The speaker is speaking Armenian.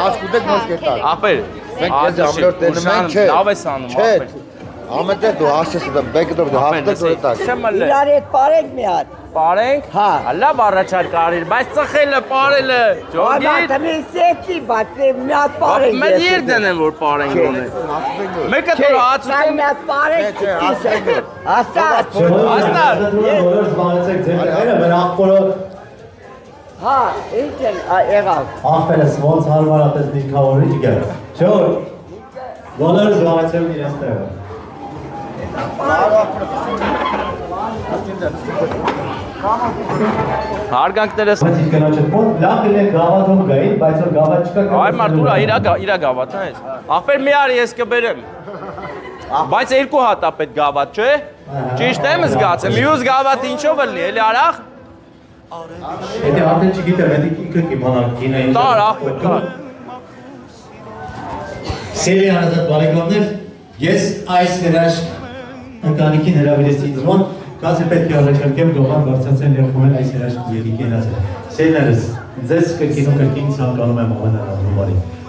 կասկուտեք նոր կետար։ Ախպեր, Մենք ես ամենօր տենում ենք, չէ։ լավ ես անում, ախպեր։ Ամենտեղ դու հասես դա բեկը դու հաստատ դու տակ։ Շմալը։ Իրար հետ պարենք մի հատ։ Պարենք։ Հա։ Լավ առաջարկ արիր, բայց ծխելը, պարելը, ջոգի։ Ալա դեմի սեցի, բայց մի հատ պարենք։ Մենք երդն են որ պարենք ունեն։ Մեկը դու հաց Մի հատ պարենք։ Հաստատ։ Աստար։ Բոլոր զբաղեցեք ձեր տեղերը, մեր աղբորը Հա, ինչ են եղավ։ աղբերս ոնց հարմարապես դինքավորի ջիգեր։ Շոր, բոլոր զբաղեցել իրենց տեղը։ Հարգանքներս։ Բայց իսկ կնոջը մոտ լավ գլեն գավաթում գային, բայց որ գավաթ չկա։ Այ մարդուրա իրա գավաթն է։ Ախպեր մի արի ես կբերեմ։ Բայց երկու հատ է պետք գավաթ, չէ՞։ Ճիշտ եմ զգացել։ Մյուս գավաթը ինչով էլի, էլի արախ։ Եթե արդեն չգիտեմ, եթե ինքը կիմանալ կինային։ Տար ախպեր, տար։ Սիրելի հարազատ բարեկամներ, ես այս հրաշք ընտանիքին հրավիրեցի ինձ մոտ, կազմի պետք է առաջարկեմ գողան բարձրացել և խոհել այս հրաշք ելիքի հնացել։ Սերներս, ձեզ կրկին ու կրկին ցանկանում եմ ամենալավ բարի։